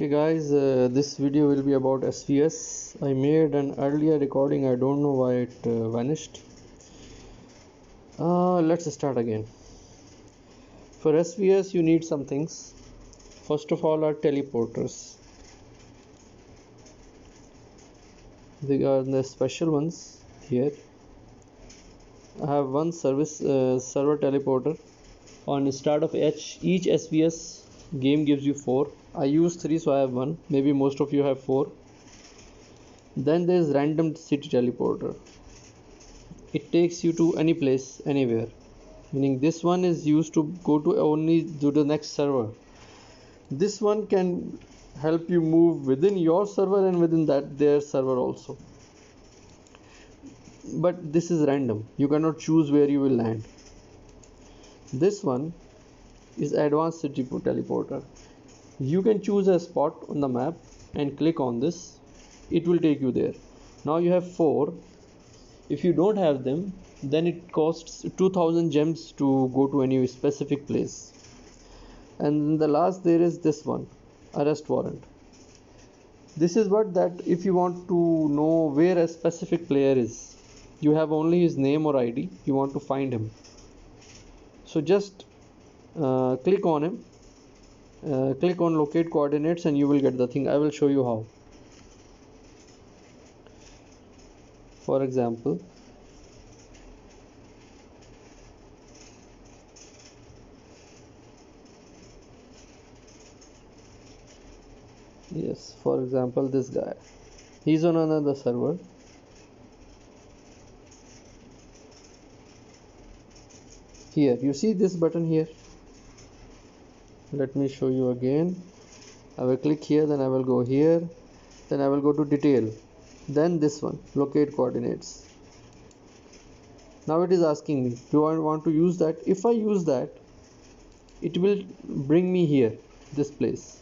Okay guys, this video will be about SVS. I made an earlier recording, I don't know why it vanished. Let's start again. For SVS you need some things. First of all are teleporters. They are the special ones here. I have one server teleporter. On the start of each SVS game gives you 4. I use 3 so I have 1. Maybe most of you have 4. Then there is random city teleporter. It takes you to any place, anywhere. Meaning this one is used to go to only to the next server. This one can help you move within your server and within that their server also. But this is random. You cannot choose where you will land. This one is advanced city teleporter. You can choose a spot on the map and click on this. It will take you there. Now you have 4. If you don't have them, then it costs 2000 gems to go to any specific place. And the last there is this one, arrest warrant. This is what that if you want to know where a specific player is, you have only his name or ID, you want to find him. So just click on him, click on locate coordinates and you will get the thing. I will show you how. For example, this guy, he's on another server. Here you see this button here. Let me show you again. I will click here, then I will go here, then I will go to detail, then this one, locate coordinates. Now it is asking me, do I want to use that? If I use that, it will bring me here, this place.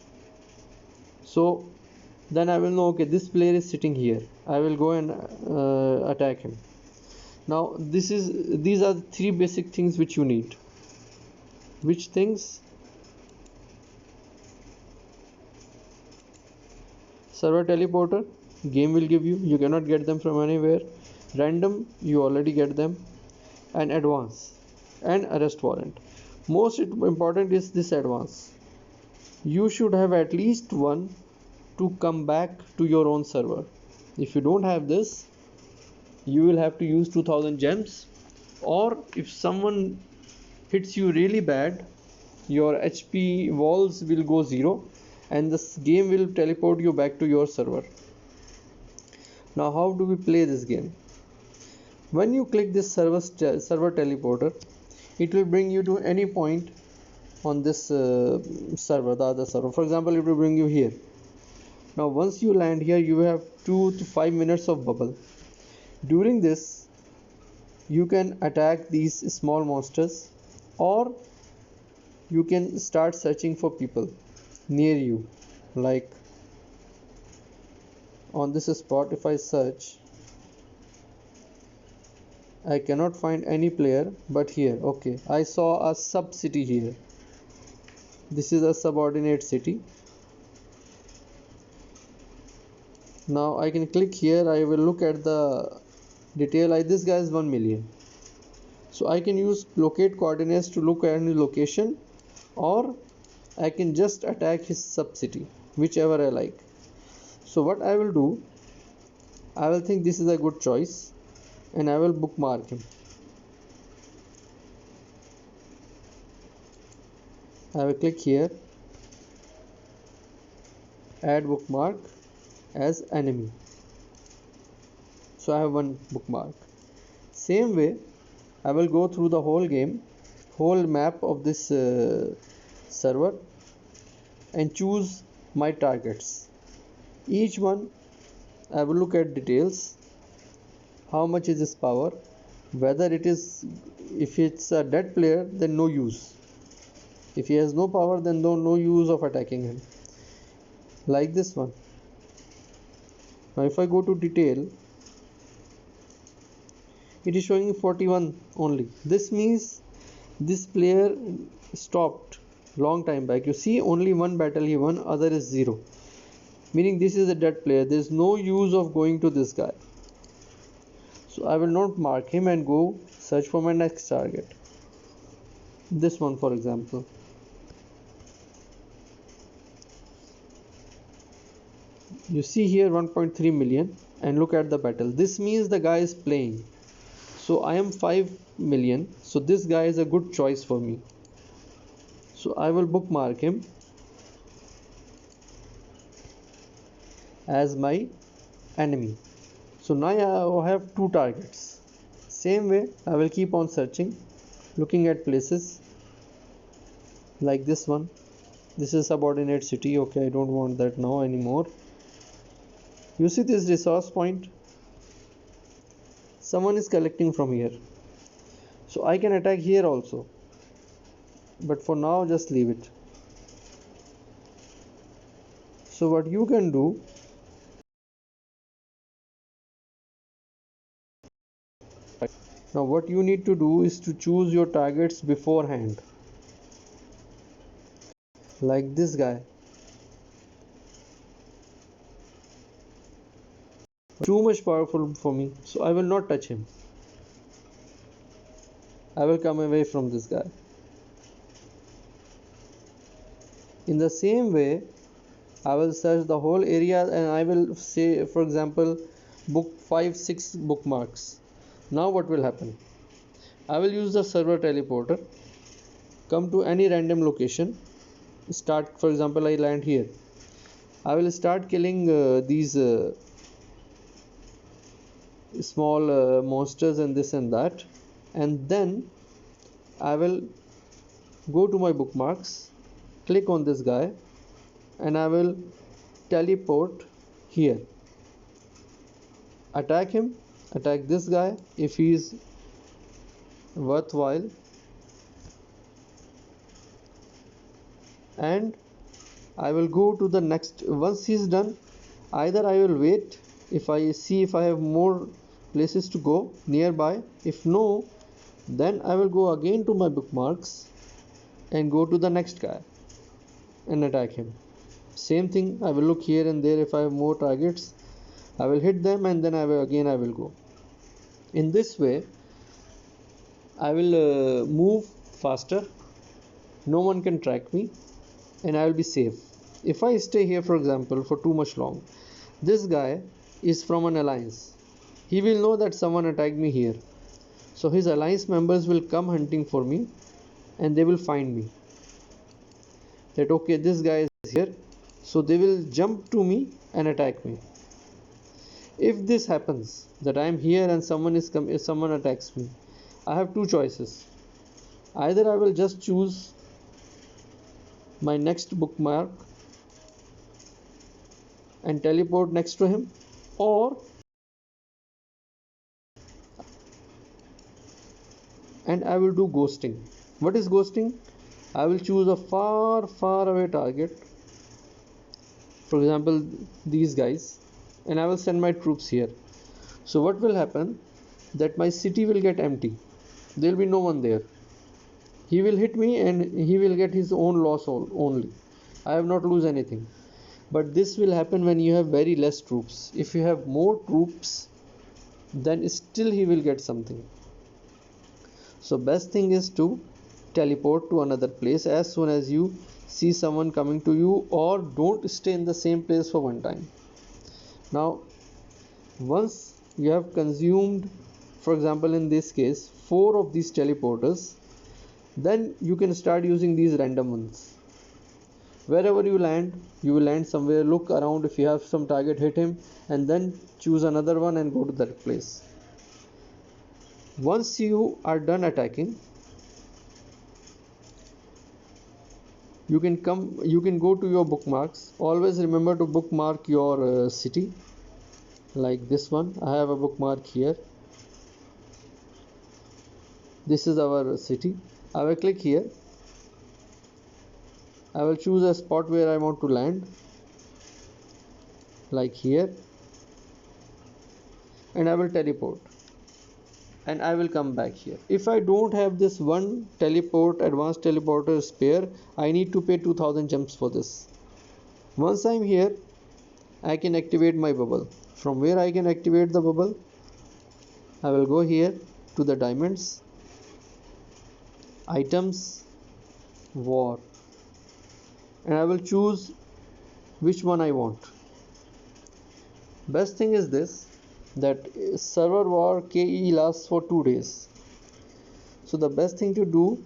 So then I will know, okay, this player is sitting here. I will go and attack him. Now these are the 3 basic things which you need. Which things? Server teleporter, game will give you. You cannot get them from anywhere. Random, you already get them. And advance and arrest warrant. Most important is this advance. You should have at least one to come back to your own server. If you don't have this, you will have to use 2000 gems, or if someone hits you really bad, your HP walls will go 0 and this game will teleport you back to your server. Now how do we play this game? When you click this server teleporter, it will bring you to any point on this server, the other server. For example, it will bring you here. Now once you land here, you have 2 to 5 minutes of bubble. During this, you can attack these small monsters, or you can start searching for people near you. Like on this spot, if I search, I cannot find any player, but here, okay, I saw a sub city here. This is a subordinate city. Now I can click here. I will look at the detail. This guy is 1 million. So I can use locate coordinates to look at any location, or I can just attack his sub city, whichever I like. So what I will do, I will think this is a good choice and I will bookmark him. I will click here, add bookmark as enemy. So I have one bookmark. Same way, I will go through the whole game, whole map of this server and choose my targets. Each one I will look at details. How much is his power? Whether it is, if it's a dead player, then no use. If he has no power, then no use of attacking him. Like this one. Now if I go to detail, it is showing 41 only. This means this player stopped long time back. You see only one battle he won, other is 0. meaning this is a dead player. There is no use of going to this guy. So I will not mark him and go search for my next target. This one, for example. You see here 1.3 million, and look at the battle. This means the guy is playing. So I am 5 million. So this guy is a good choice for me. So I will bookmark him as my enemy. So now I have two targets. Same way I will keep on searching, looking at places like this one. This is subordinate city. Okay, I don't want that now anymore. You see this resource point? Someone is collecting from here. So I can attack here also. But for now just leave it. So what you can do, now what you need to do is to choose your targets beforehand. Like this guy. Too much powerful for me, so I will not touch him. I will come away from this guy. In the same way, I will search the whole area and I will say, for example, book 5-6 bookmarks. Now what will happen? I will use the server teleporter, come to any random location, start, for example, I land here. I will start killing these small monsters and this and that, and then I will go to my bookmarks, click on this guy, and I will teleport here, attack him, attack this guy if he is worthwhile, and I will go to the next. Once he is done, either I will wait if I see if I have more places to go nearby. If no, then I will go again to my bookmarks and go to the next guy and attack him. Same thing, I will look here and there. If I have more targets, I will hit them, and then I will go. In this way I will move faster, no one can track me, and I will be safe. If I stay here, for example, for too much long, this guy is from an alliance. He will know that someone attacked me here. So his alliance members will come hunting for me, and they will find me. That okay, this guy is here. So they will jump to me and attack me. If this happens, that I am here and someone attacks me, I have two choices. Either I will just choose my next bookmark and teleport next to him, or I will do ghosting. What is ghosting? I will choose a far away target, for example these guys, and I will send my troops here. So what will happen, that my city will get empty, there will be no one there. He will hit me and he will get his own loss only. I have not lose anything. But this will happen when you have very less troops. If you have more troops, then still he will get something. So best thing is to teleport to another place as soon as you see someone coming to you, or don't stay in the same place for one time. Now once you have consumed, for example in this case, 4 of these teleporters, then you can start using these random ones. Wherever you will land somewhere, look around, if you have some target, hit him, and then choose another one and go to that place. Once you are done attacking, you can go to your bookmarks. Always remember to bookmark your city. Like this one, I have a bookmark here. This is our city. I will click here. I will choose a spot where I want to land, like here, and I will teleport, and I will come back here. If I don't have this one advanced teleporter spare, I need to pay 2000 gems for this. Once I'm here, I can activate my bubble. From where I can activate the bubble? I will go here to the diamonds, items, war, and I will choose which one I want. Best thing is this, that server war KE lasts for 2 days. So the best thing to do,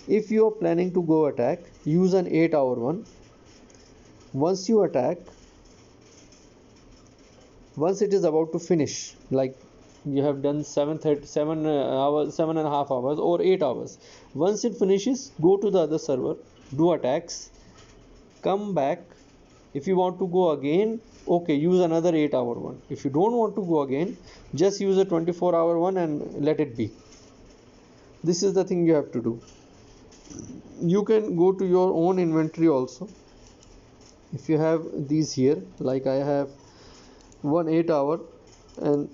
if you are planning to go attack, use an 8-hour one. Once you attack, once it is about to finish, like you have done 7 hours, 7.5 hours or 8 hours, once it finishes, go to the other server, do attacks, come back. If you want to go again, okay, use another 8-hour one. If you don't want to go again, just use a 24-hour one and let it be. This is the thing you have to do. You can go to your own inventory also. If you have these here, like I have one 8-hour and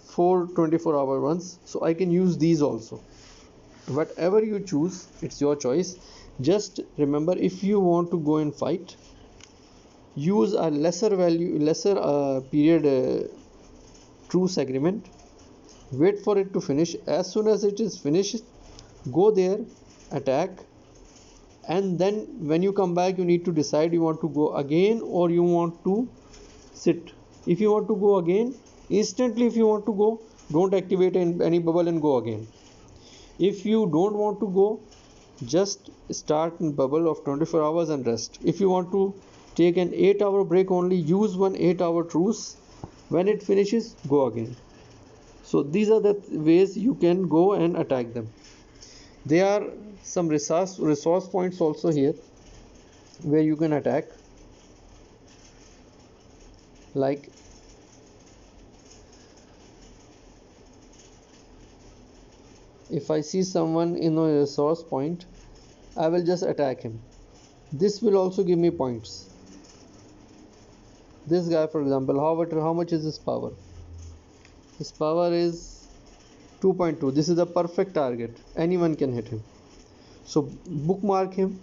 4 24-hour ones, so I can use these also. Whatever you choose, it's your choice. Just remember, if you want to go and fight, use a lesser period truce agreement. Wait for it to finish. As soon as it is finished, go there, attack, and then when you come back, you need to decide you want to go again or you want to sit. If you want to go again, instantly, if you want to go, don't activate any bubble and go again. If you don't want to go, just start in bubble of 24 hours and rest. If you want to take an 8-hour break only, use one 8-hour truce. When it finishes, go again. So these are the ways you can go and attack them. There are some resource points also here where you can attack, like if I see someone in a resource point, I will just attack him. This will also give me points. This guy, for example, how much is his power? His power is 2.2. This is the perfect target. Anyone can hit him. So bookmark him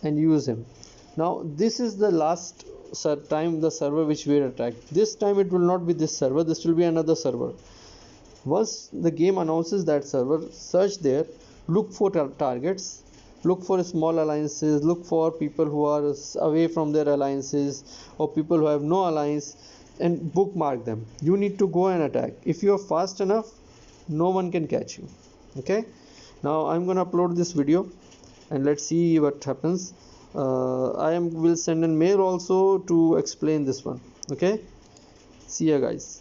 and use him. Now this is the last time the server which we attacked. This time it will not be this server. This will be another server. Once the game announces that server, search there, look for targets, look for small alliances, look for people who are away from their alliances or people who have no alliance, and bookmark them. You need to go and attack. If you are fast enough, no one can catch you. Okay, now I'm gonna upload this video and let's see what happens. Will send a mail also to explain this one. Okay, see ya guys.